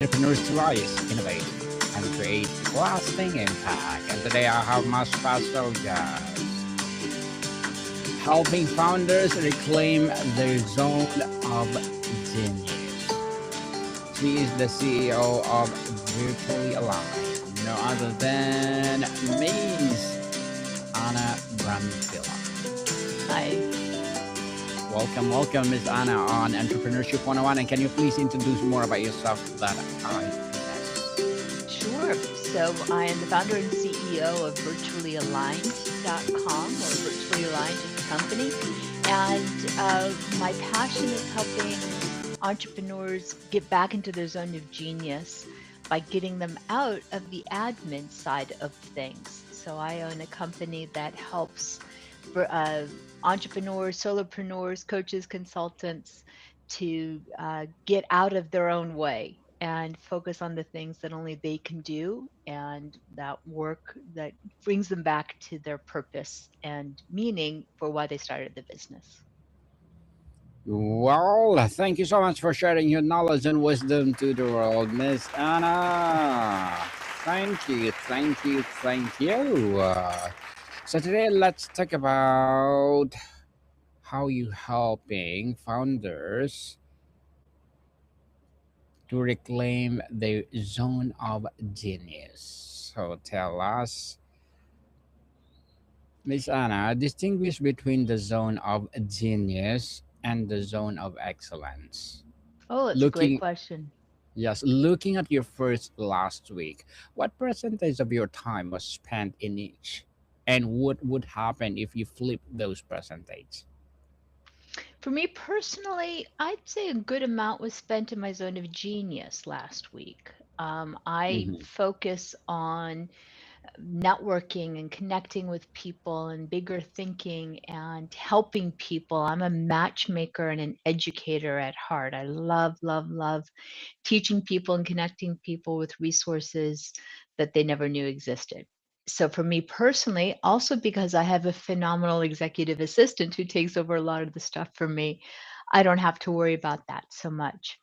entrepreneurs to rise, innovate, and create lasting impact. And today I have my special guest, helping founders reclaim their zone of genius. She is the CEO of Virtually Aligned, no other than Miss Anna Brambilla. Hi. Welcome, Miss Anna, on Entrepreneurship 101. And can you please introduce more about yourself that I miss? Sure. So I am the founder and CEO of virtuallyaligned.com, or Virtually Aligned is the company. And my passion is helping entrepreneurs get back into their zone of genius by getting them out of the admin side of things. So I own a company that helps entrepreneurs, solopreneurs, coaches, consultants to get out of their own way and focus on the things that only they can do, and that work that brings them back to their purpose and meaning for why they started the business. Well, thank you so much for sharing your knowledge and wisdom to the world, Miss Anna. Thank you. So today, let's talk about how you helping founders to reclaim their zone of genius. So tell us, Miss Anna, distinguish between the zone of genius and the zone of excellence. Oh, it's a great Looking, question. yes, looking at your first last week, what percentage of your time was spent in each? And what would happen if you flip those percentage? For me personally, I'd say a good amount was spent in my zone of genius last week. I Mm-hmm. focus on networking and connecting with people and bigger thinking and helping people. I'm a matchmaker and an educator at heart. I love teaching people and connecting people with resources that they never knew existed. So for me personally, also because I have a phenomenal executive assistant who takes over a lot of the stuff for me, I don't have to worry about that so much.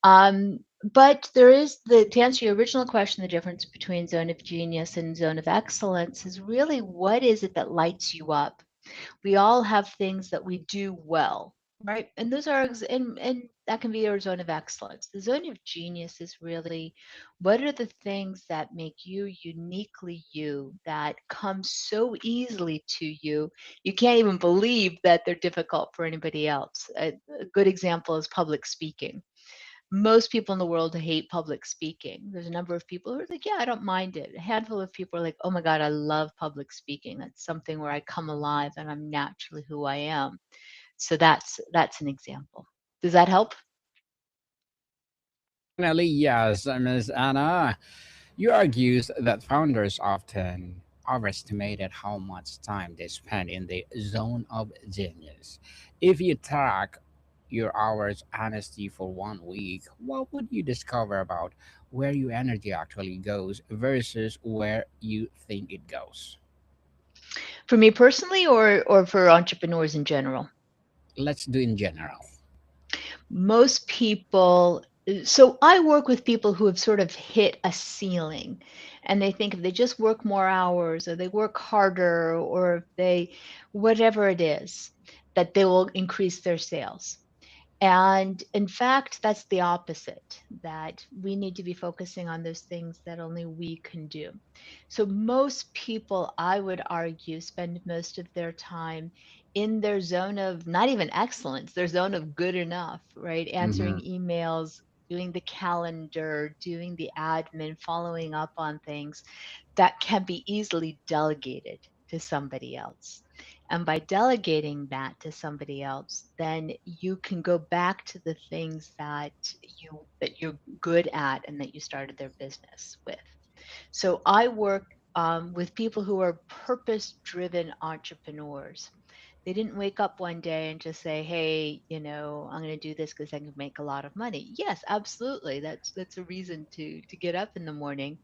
But there is to answer your original question, the difference between zone of genius and zone of excellence is really what is it that lights you up? We all have things that we do well, right? And those are and that can be our zone of excellence. The zone of genius is really what are the things that make you uniquely you, that come so easily to you you can't even believe that they're difficult for anybody else. A good example is public speaking. Most people in the world hate public speaking. There's a number of people who are like, yeah, I don't mind it. A handful of people are like, oh my God, I love public speaking. That's something where I come alive and I'm naturally who I am. So that's an example. Does that help? Definitely, yes, Miss Anna. You argues that founders often overestimated how much time they spend in the zone of genius. If you track your hours honesty for 1 week, what would you discover about where your energy actually goes versus where you think it goes? For me personally, or for entrepreneurs in general? Let's do in general. Most people, so I work with people who have sort of hit a ceiling, and they think if they just work more hours or they work harder or if they whatever it is, that they will increase their sales. And in fact, that's the opposite, that we need to be focusing on those things that only we can do. So, most people, I would argue, spend most of their time in their zone of not even excellence, their zone of good enough, right? Answering Mm-hmm. emails, doing the calendar, doing the admin, following up on things that can be easily delegated to somebody else. And by delegating that to somebody else, then you can go back to the things that you're good at and that you started their business with. So I work with people who are purpose-driven entrepreneurs. They didn't wake up one day and just say, "Hey, I'm going to do this because I can make a lot of money." Yes, absolutely. That's a reason to get up in the morning.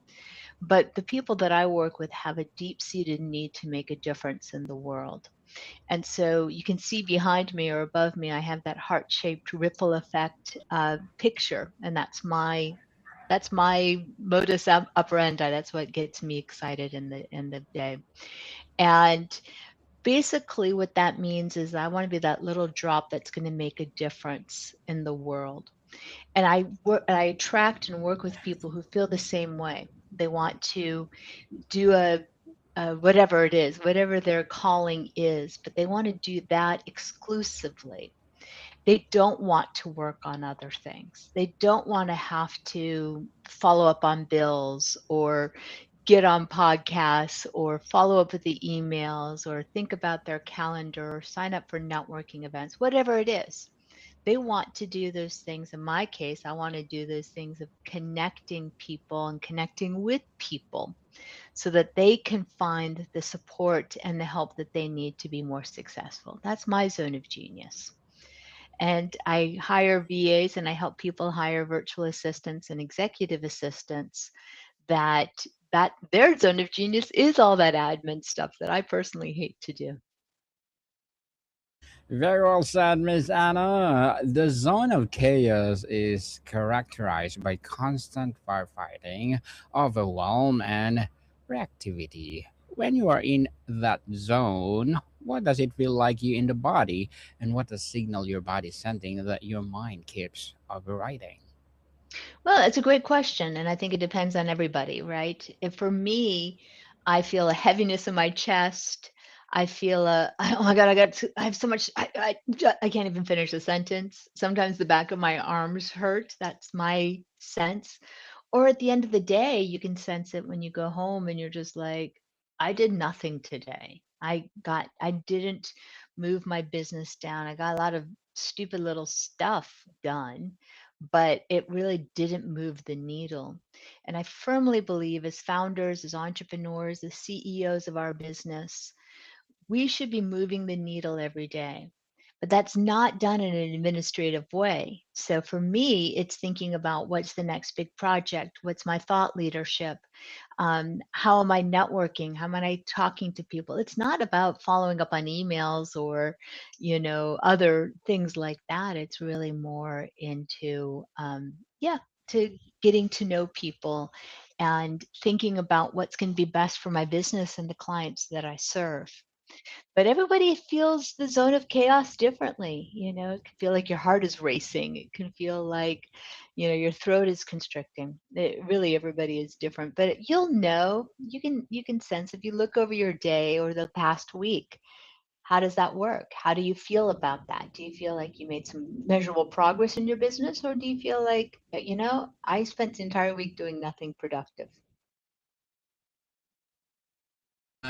But the people that I work with have a deep-seated need to make a difference in the world. And so you can see behind me or above me, I have that heart shaped ripple effect picture. And that's my That's my modus operandi. That's what gets me excited in the day. And basically what that means is I want to be that little drop that's going to make a difference in the world. And I attract and work with people who feel the same way. They want to do whatever it is, whatever their calling is, but they want to do that exclusively. They don't want to work on other things. They don't want to have to follow up on bills or get on podcasts or follow up with the emails or think about their calendar or sign up for networking events, whatever it is. They want to do those things. In my case, I want to do those things of connecting people and connecting with people so that they can find the support and the help that they need to be more successful. That's my zone of genius. And I hire VAs and I help people hire virtual assistants and executive assistants that their zone of genius is all that admin stuff that I personally hate to do. Very well said, Miss Anna. The zone of chaos is characterized by constant firefighting, overwhelm, and reactivity. When you are in that zone, what does it feel like you in the body, and what the signal your body is sending that your mind keeps overriding? Well, it's a great question, and I think it depends on everybody, right? If for me, I feel a heaviness in my chest. I feel oh my God, I have so much, I can't even finish a sentence. Sometimes the back of my arms hurt. That's my sense. Or at the end of the day, you can sense it when you go home and you're just like, I did nothing today. I didn't move my business down. I got a lot of stupid little stuff done, but it really didn't move the needle. And I firmly believe as founders, as entrepreneurs, as CEOs of our business, we should be moving the needle every day. But that's not done in an administrative way. So for me, it's thinking about what's the next big project? What's my thought leadership? How am I networking? How am I talking to people? It's not about following up on emails or, other things like that. It's really more into, yeah, to getting to know people and thinking about what's going to be best for my business and the clients that I serve. But everybody feels the zone of chaos differently. It can feel like your heart is racing. It can feel like, your throat is constricting. Really, everybody is different. But you'll know, you can sense if you look over your day or the past week. How does that work? How do you feel about that? Do you feel like you made some measurable progress in your business, or do you feel like, I spent the entire week doing nothing productive?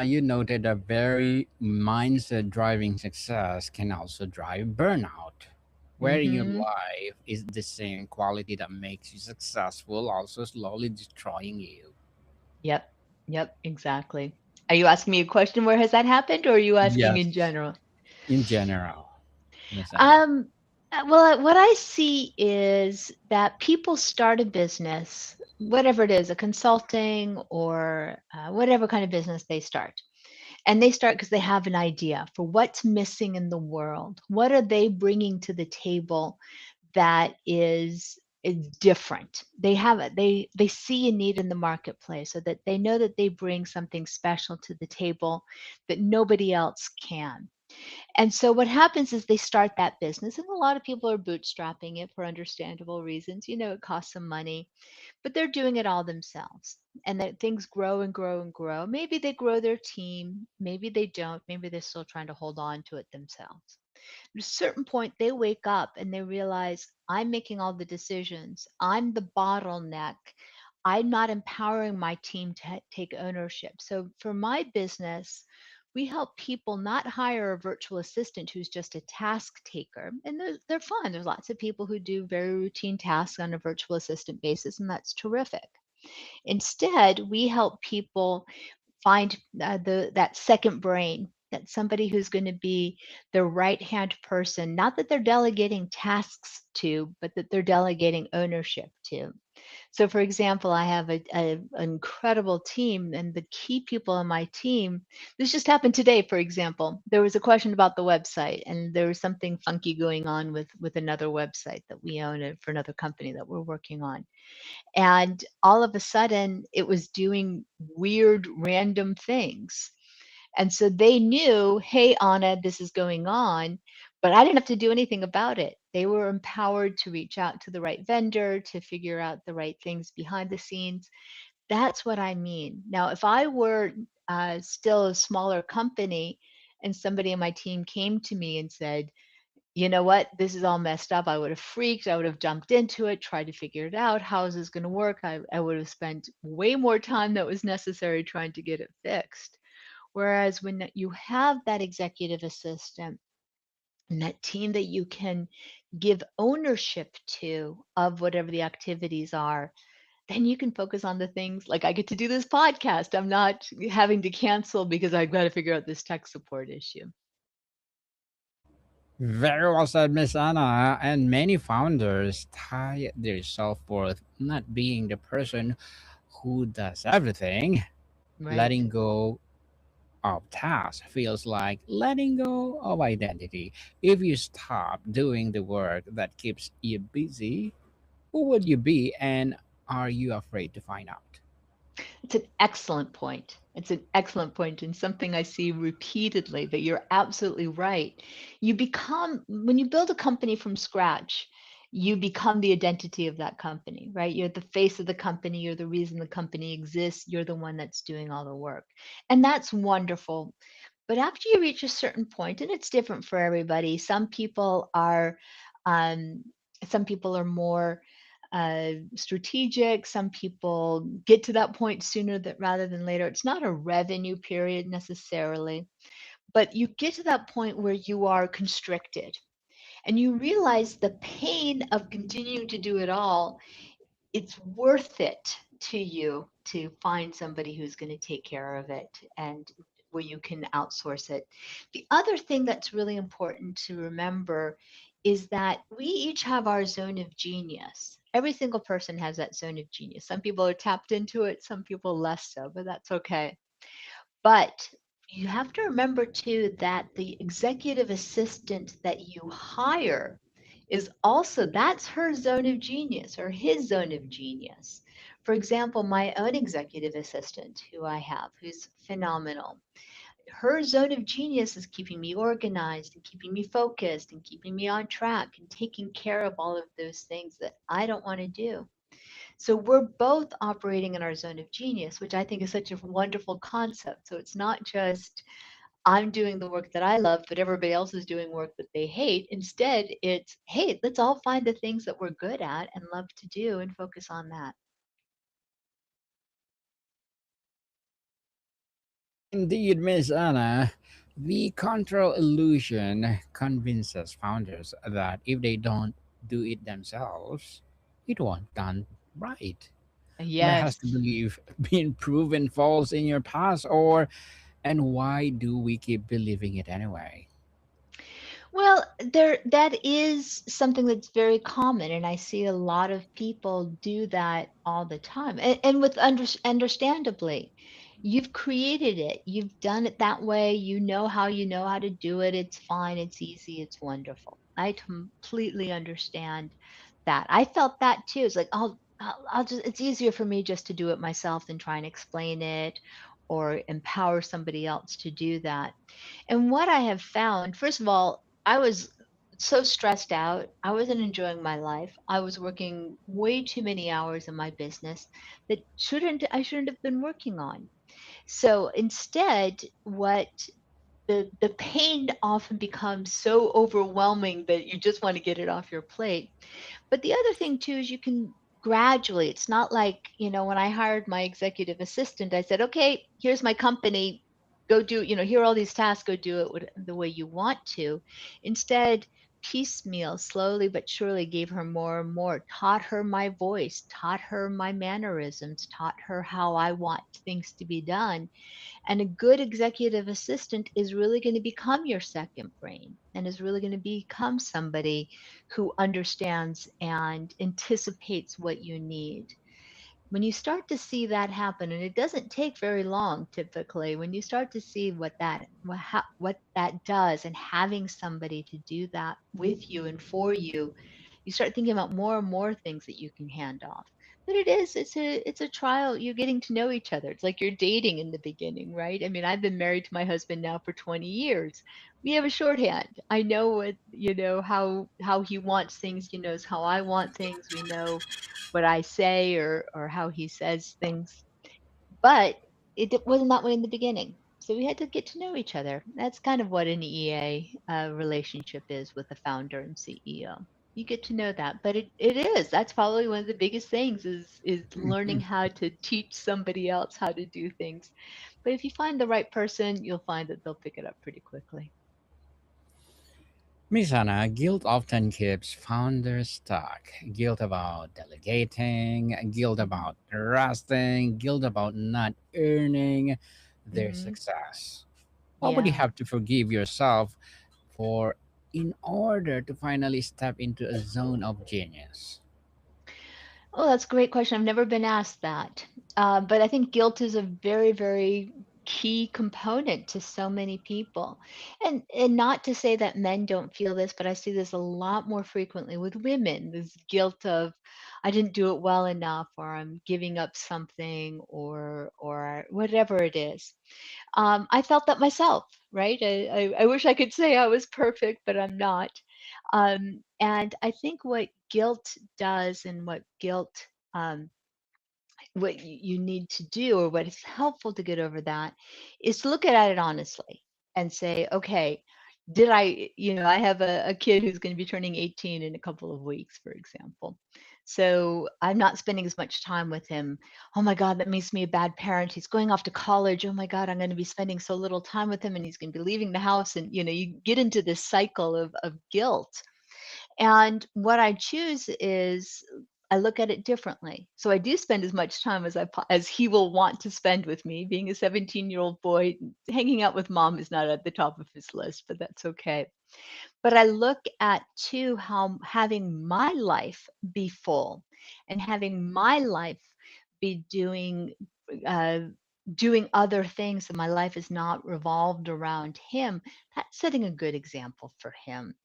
You noted that very mindset driving success can also drive burnout. Where in your Mm-hmm. life is the same quality that makes you successful also slowly destroying you? Yep. Yep. Exactly. Are you asking me a question where has that happened, or are you asking Yes. in general? In general, Miss Anna. Um, well, what I see is that people start a business, whatever it is, a consulting or whatever kind of business they start. And they start because they have an idea for what's missing in the world. What are they bringing to the table that is different? They have it. They see a need in the marketplace, so that they know that they bring something special to the table that nobody else can. And so what happens is they start that business, and a lot of people are bootstrapping it for understandable reasons. It costs some money, but they're doing it all themselves. And that things grow and grow and grow. Maybe they grow their team, maybe they don't, maybe they're still trying to hold on to it themselves. At a certain point, they wake up and they realize, I'm making all the decisions. I'm the bottleneck. I'm not empowering my team to take ownership. So for my business, we help people not hire a virtual assistant who's just a task taker. And they're fun. There's lots of people who do very routine tasks on a virtual assistant basis, and that's terrific. Instead, we help people find that second brain. That's somebody who's going to be the right hand person, not that they're delegating tasks to, but that they're delegating ownership to. So, for example, I have an incredible team, and the key people on my team. This just happened today. For example, there was a question about the website, and there was something funky going on with another website that we own for another company that we're working on. And all of a sudden, it was doing weird, random things. And so they knew, hey, Anna, this is going on, but I didn't have to do anything about it. They were empowered to reach out to the right vendor, to figure out the right things behind the scenes. That's what I mean. Now, if I were still a smaller company and somebody on my team came to me and said, you know what, this is all messed up, I would have freaked. I would have jumped into it, tried to figure it out. How is this going to work? I would have spent way more time that was necessary trying to get it fixed. Whereas when you have that executive assistant and that team that you can give ownership to of whatever the activities are, then you can focus on the things like I get to do this podcast. I'm not having to cancel because I've got to figure out this tech support issue. Very well said, Miss Anna. And many founders tie their self worth not being the person who does everything. Right. Letting go of tasks feels like letting go of identity. If you stop doing the work that keeps you busy, who would you be, and are you afraid to find out? It's an excellent point. It's an excellent point and something I see repeatedly, but you're absolutely right. You become, when you build a company from scratch, you become the identity of that company, right? You're the face of the company. You're the reason the company exists. You're the one that's doing all the work. And that's wonderful. But after you reach a certain point, and it's different for everybody, um, some people are more strategic. Some people get to that point sooner that rather than later. It's not a revenue period necessarily, but you get to that point where you are constricted and you realize the pain of continuing to do it all. It's worth it to you to find somebody who's going to take care of it and where you can outsource it. The other thing that's really important to remember is that we each have our zone of genius. Every single person has that zone of genius. Some people are tapped into it, some people less so, but that's okay. But you have to remember too that the executive assistant that you hire is also, that's her zone of genius or his zone of genius. For example, my own executive assistant who I have, who's phenomenal, her zone of genius is keeping me organized and keeping me focused and keeping me on track and taking care of all of those things that I don't want to do. So we're both operating in our zone of genius, which I think is such a wonderful concept. So it's not just I'm doing the work that I love, but everybody else is doing work that they hate. Instead, it's, hey, let's all find the things that we're good at and love to do and focus on that. Indeed, Miss Anna, the control illusion convinces founders that if they don't do it themselves, it won't done right. That has to Yes. believe been proven false in your past, or and why do we keep believing it anyway? Well, that is something that's very common, and I see a lot of people do that all the time, and with understandably. You've created it. You've done it that way. You know how to do it. It's fine. It's easy. It's wonderful. I completely understand that. I felt that too. It's like I'll just. It's easier for me just to do it myself than try and explain it, or empower somebody else to do that. And what I have found, first of all, I was so stressed out. I wasn't enjoying my life. I was working way too many hours in my business that I shouldn't have been working on. So instead, what the pain often becomes so overwhelming that you just want to get it off your plate. But the other thing too is you can gradually, it's not like, when I hired my executive assistant, I said, okay, here's my company. Go do, here are all these tasks, go do it the way you want to. Instead, piecemeal, slowly but surely gave her more and more, taught her my voice, taught her my mannerisms, taught her how I want things to be done. And a good executive assistant is really going to become your second brain and is really going to become somebody who understands and anticipates what you need. When you start to see that happen, and it doesn't take very long typically, when you start to see what that does, and having somebody to do that with you and for you, you start thinking about more and more things that you can hand off. But it's a trial. You're getting to know each other. It's like you're dating in the beginning, right? I mean, I've been married to my husband now for 20 years. We have a shorthand. I know what, how he wants things. He knows how I want things. We know what I say, or how he says things. But wasn't that way in the beginning. So we had to get to know each other. That's kind of what an EA relationship is with a founder and CEO. You get to know that, but it is. That's probably one of the biggest things is learning how to teach somebody else how to do things. But if you find the right person, you'll find that they'll pick it up pretty quickly. Miss Anna, guilt often keeps founders stuck. Guilt about delegating, guilt Hmm. about resting, guilt about not earning their Hmm. success. What would you Yeah. have to forgive yourself for in order to finally step into a zone of genius? Oh, that's a great question. I've never been asked that. But I think guilt is a very, very key component to so many people. And not to say that men don't feel this, but I see this a lot more frequently with women. This guilt of I didn't do it well enough, or I'm giving up something, or whatever it is. I felt that myself, right? I wish I could say I was perfect, but I'm not. And I think what guilt does, and um, what you need to do, or what is helpful to get over that, is to look at it honestly and say, okay, did I have a kid who's going to be turning 18 in a couple of weeks, for example. So I'm not spending as much time with him. Oh my God, that makes me a bad parent. He's going off to college. Oh my God, I'm going to be spending so little time with him, and he's going to be leaving the house. And you get into this cycle of guilt. And what I choose is I look at it differently. So I do spend as much time as he will want to spend with me. Being a 17-year-old boy, hanging out with mom is not at the top of his list, but that's okay. But I look at too how having my life be full, and having my life be uh, doing other things, and my life is not revolved around him. That's setting a good example for him.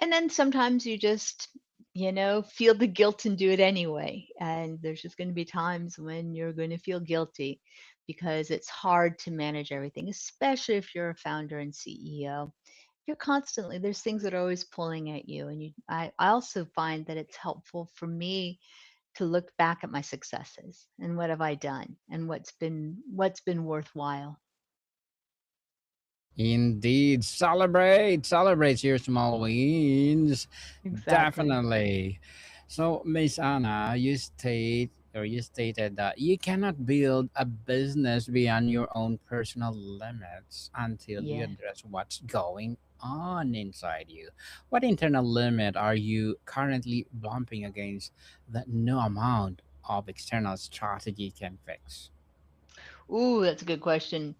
And then sometimes you just, feel the guilt and do it anyway. And there's just going to be times when you're going to feel guilty because it's hard to manage everything, especially if you're a founder and CEO. You're constantly, there's things that are always pulling at you. And I also find that it's helpful for me to look back at my successes and what have I done and what's been worthwhile. Indeed, celebrate your small wins. Exactly. Definitely. So, Miss Anna, you stated that you cannot build a business beyond your own personal limits until you Yeah. address what's going on inside you. What internal limit are you currently bumping against that no amount of external strategy can fix? Ooh, that's a good question.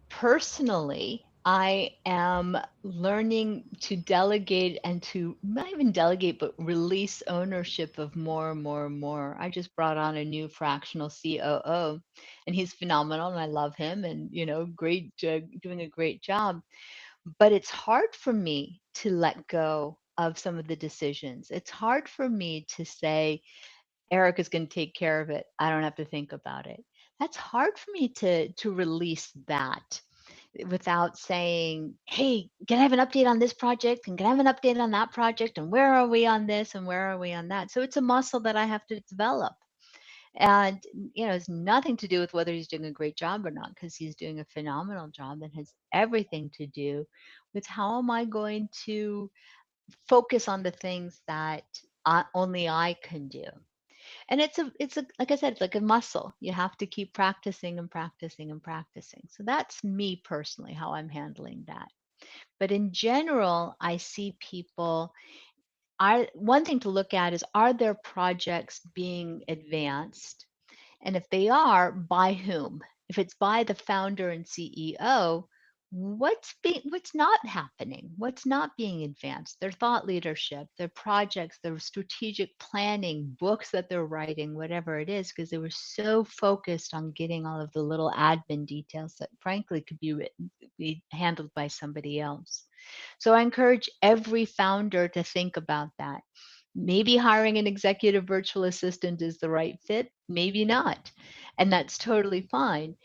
Personally, I am learning to delegate, and to not even delegate, but release ownership of more and more and more. I just brought on a new fractional COO, and he's phenomenal, and I love him, and great, doing a great job. But it's hard for me to let go of some of the decisions. It's hard for me to say, Eric is going to take care of it. I don't have to think about it. That's hard for me to release that without saying, "Hey, can I have an update on this project? And can I have an update on that project? And where are we on this? And where are we on that?" So it's a muscle that I have to develop. And it's nothing to do with whether he's doing a great job or not, because he's doing a phenomenal job, and has everything to do with how am I going to focus on the things that only I can do. And it's a like I said, it's like a muscle. You have to keep practicing and practicing and practicing. So that's me personally, how I'm handling that. But in general, I see people are one thing to look at is, are their projects being advanced? And if they are, by whom? If it's by the founder and CEO, what's not happening? What's not being advanced? Their thought leadership, their projects, their strategic planning, books that they're writing, whatever it is, because they were so focused on getting all of the little admin details that frankly could be handled by somebody else. So I encourage every founder to think about that. Maybe hiring an executive virtual assistant is the right fit, maybe not. And that's totally fine.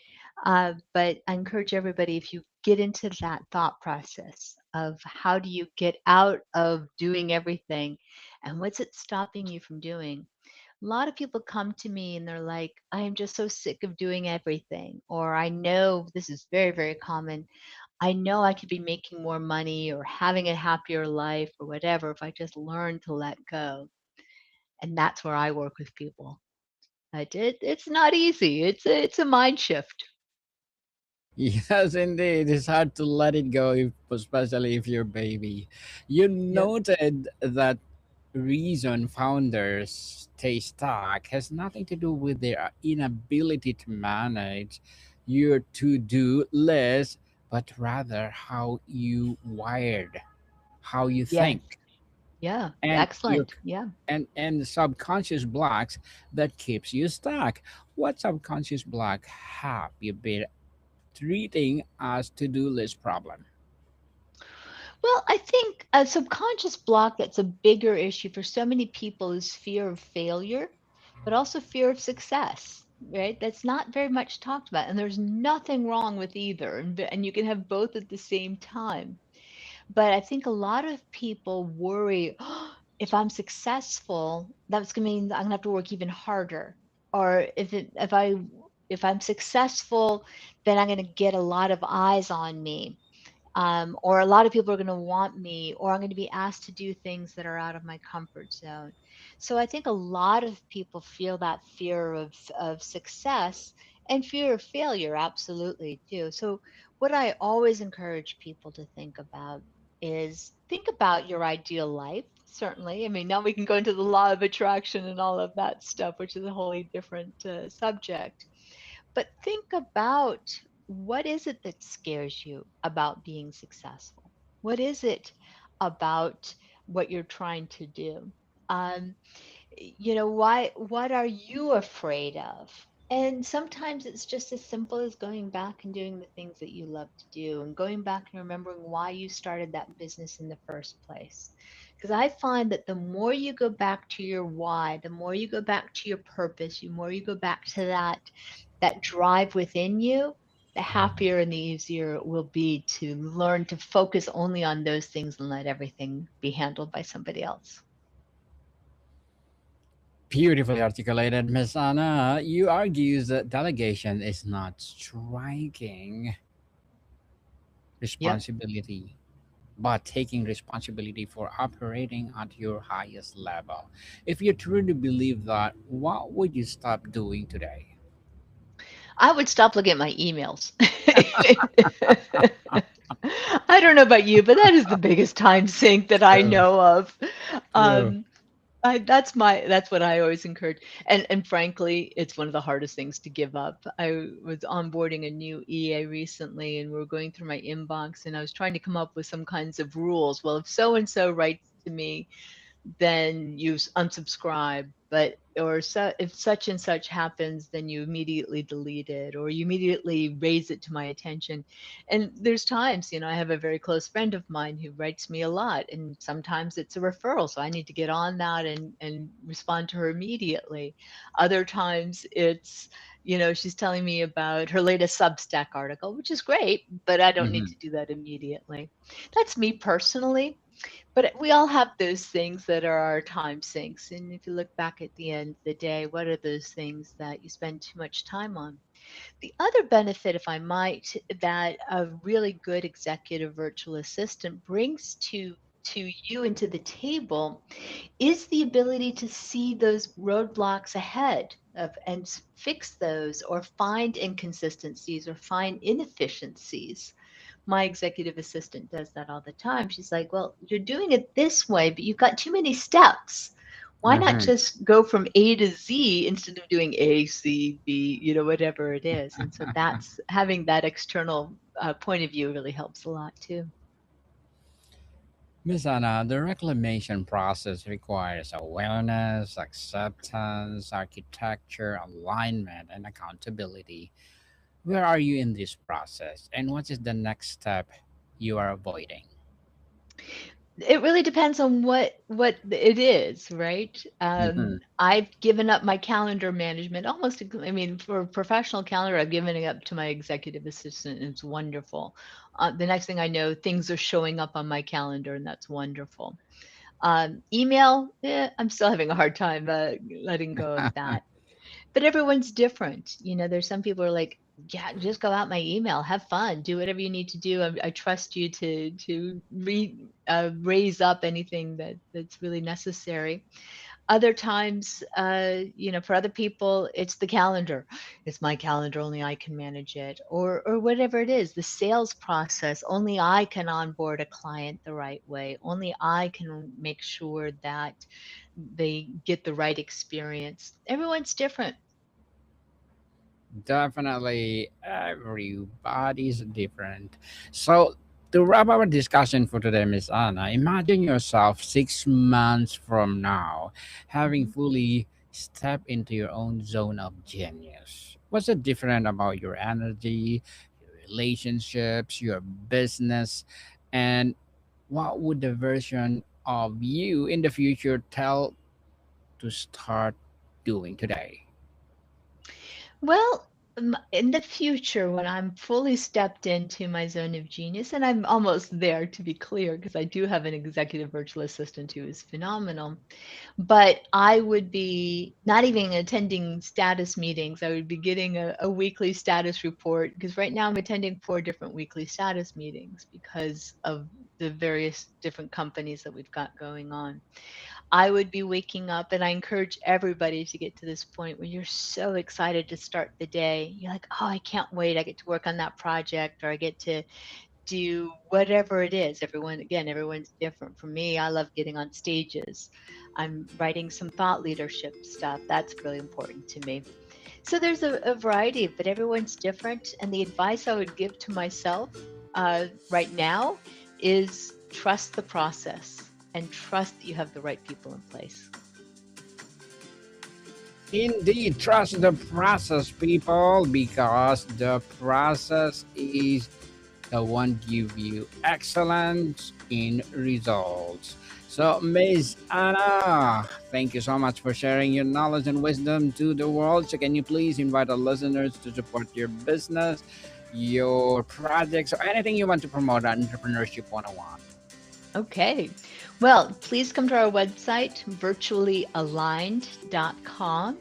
But I encourage everybody, if you get into that thought process of how do you get out of doing everything and what's it stopping you from doing? A lot of people come to me and they're like, I am just so sick of doing everything. Or I know this is very, very common. I know I could be making more money or having a happier life or whatever if I just learn to let go. And that's where I work with people. It's not easy. It's a mind shift. Yes, indeed. It's hard to let it go, especially if you're baby. You Yep. noted that reason founders stay stuck has nothing to do with their inability to manage your to-do list, but rather how you wired, how you Yes. think, Yeah. and your Excellent. Yeah. and subconscious blocks that keeps you stuck. What subconscious block have you been treating as to-do list problem? Well, I think a subconscious block that's a bigger issue for so many people is fear of failure, but also fear of success, right? That's not very much talked about. And there's nothing wrong with either. And you can have both at the same time. But I think a lot of people worry, "Oh, if I'm successful, that's going to mean I'm going to have to work even harder. Or if I'm successful, then I'm going to get a lot of eyes on me, or a lot of people are going to want me, or I'm going to be asked to do things that are out of my comfort zone." So I think a lot of people feel that fear of success and fear of failure, absolutely too. So what I always encourage people to think about is think about your ideal life. Certainly, I mean, now we can go into the law of attraction and all of that stuff, which is a wholly different subject. But think about, what is it that scares you about being successful? What is it about what you're trying to do? Um, what are you afraid of? And sometimes it's just as simple as going back and doing the things that you love to do and going back and remembering why you started that business in the first place. Because I find that the more you go back to your why, the more you go back to your purpose, the more you go back to that drive within you, the happier and the easier it will be to learn to focus only on those things and let everything be handled by somebody else. Beautifully articulated, Miss Anna. You argue that delegation is not striking Yep. responsibility, but taking responsibility for operating at your highest level. If you truly believe that, what would you stop doing today? I would stop looking at my emails. I don't know about you, but that is the biggest time sink that I True, know of. true. Um, that's what I always encourage. And frankly, it's one of the hardest things to give up. I was onboarding a new EA recently, and we were going through my inbox, and I was trying to come up with some kinds of rules. Well, if so and so writes to me, then you unsubscribe. But or so, if such and such happens, then you immediately delete it or you immediately raise it to my attention. And there's times, I have a very close friend of mine who writes me a lot, and sometimes it's a referral, so I need to get on that and respond to her immediately. Other times it's, she's telling me about her latest Substack article, which is great, but I don't need Hmm. to do that immediately. That's me personally. But we all have those things that are our time sinks. And if you look back at the end of the day, what are those things that you spend too much time on? The other benefit, if I might, that a really good executive virtual assistant brings to you and to the table is the ability to see those roadblocks ahead and fix those or find inconsistencies or find inefficiencies My executive assistant does that all the time. She's like, well, you're doing it this way, but you've got too many steps. Why not Hmm. just go from A to Z instead of doing A, C, B, whatever it is? And so that's having that external point of view really helps a lot too. Miss Anna, the reclamation process requires awareness, acceptance, architecture, alignment, and accountability. Where are you in this process, and what is the next step you are avoiding? It really depends on what it is, right? Hmm. I've given up my calendar management almost. I mean, for professional calendar, I've given it up to my executive assistant, and it's wonderful. The next thing I know, things are showing up on my calendar, and that's wonderful. Email, I'm still having a hard time letting go of that. But everyone's different. There's some people who are like, yeah, just go out my email, have fun, do whatever you need to do. I trust you to raise up anything that's really necessary. Other times, for other people, it's the calendar. It's my calendar, only I can manage it, or whatever it is. The sales process, only I can onboard a client the right way. Only I can make sure that they get the right experience. Everyone's different. Definitely, everybody's different. So, to wrap our discussion for today, Miss Anna, imagine yourself 6 months from now having Mhm. fully stepped into your own zone of genius. What's it different about your energy, your relationships, your business, and what would the version of you in the future tell to start doing today? Well, in the future, when I'm fully stepped into my zone of genius, and I'm almost there to be clear, because I do have an executive virtual assistant who is phenomenal, but I would be not even attending status meetings. I would be getting a weekly status report, because right now I'm attending 4 different weekly status meetings because of the various different companies that we've got going on. I would be waking up, and I encourage everybody to get to this point where you're so excited to start the day. You're like, oh, I can't wait. I get to work on that project, or I get to do whatever it is. Everyone's different. For me, I love getting on stages. I'm writing some thought leadership stuff. That's really important to me. So there's a variety, but everyone's different. And the advice I would give to myself right now is trust the process and trust that you have the right people in place. Indeed, trust the process, people, because the process is the one give you excellence in results. So, Miss Anna, thank you so much for sharing your knowledge and wisdom to the world. So, can you please invite the listeners to support your business, your projects, or anything you want to promote on Entrepreneurship 101? Okay. Well, please come to our website, virtuallyaligned.com.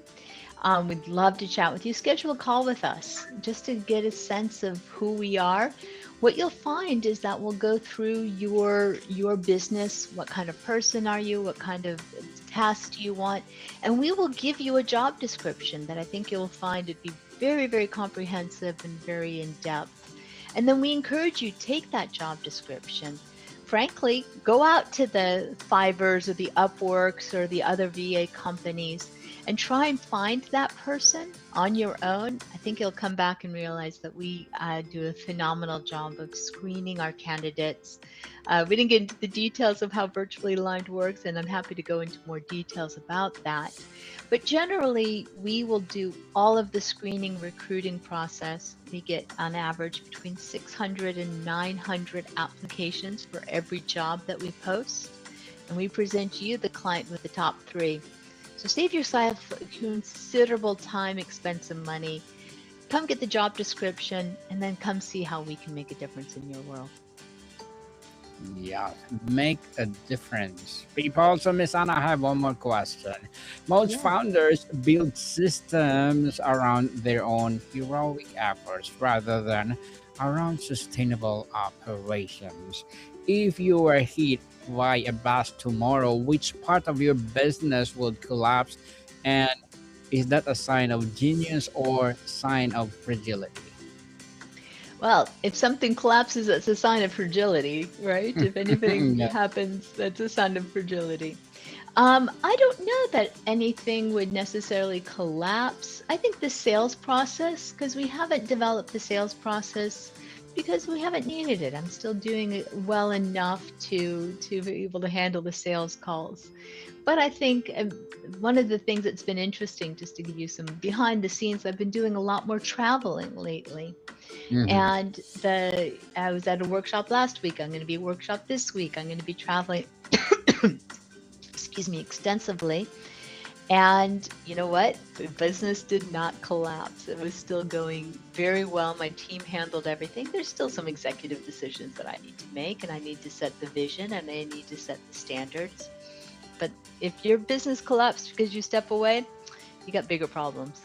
We'd love to chat with you. Schedule a call with us just to get a sense of who we are. What you'll find is that we'll go through your business. What kind of person are you? What kind of tasks do you want? And we will give you a job description that I think you'll find to be very, very comprehensive and very in depth. And then we encourage you take that job description. Frankly, go out to the Fivers or the Upworks or the other VA companies and try and find that person on your own. I think you'll come back and realize that we do a phenomenal job of screening our candidates. We didn't get into the details of how virtually aligned works, and I'm happy to go into more details about that. But generally, we will do all of the screening recruiting process. We get on average between 600 and 900 applications for every job that we post. And we present you the client with the top 3. So save yourself considerable time, expense, and money. Come get the job description and then come see how we can make a difference in your world. Yeah, make a difference. People, so Miss Anna, I have one more question. Most Yes. founders build systems around their own heroic efforts rather than around sustainable operations. If you were hit by a bust tomorrow, which part of your business would collapse? And is that a sign of genius or sign of fragility? Well, if something collapses, that's a sign of fragility, right? If anything Yeah. happens, that's a sign of fragility. I don't know that anything would necessarily collapse. I think the sales process, because we haven't developed the sales process because we haven't needed it. I'm still doing it well enough to be able to handle the sales calls. But I think one of the things that's been interesting, just to give you some behind the scenes, I've been doing a lot more traveling lately. Hmm. And the I was at a workshop last week. I'm going to be a workshop this week. I'm going to be traveling, excuse me, extensively. And you know what? The business did not collapse. It was still going very well. My team handled everything. There's still some executive decisions that I need to make, and I need to set the vision and I need to set the standards. But if your business collapsed because you step away, you got bigger problems.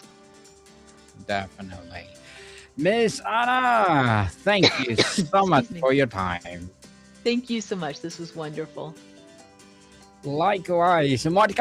Definitely. Miss Anna, thank you so much Excuse me. for your time. Thank you so much. This was wonderful. Likewise,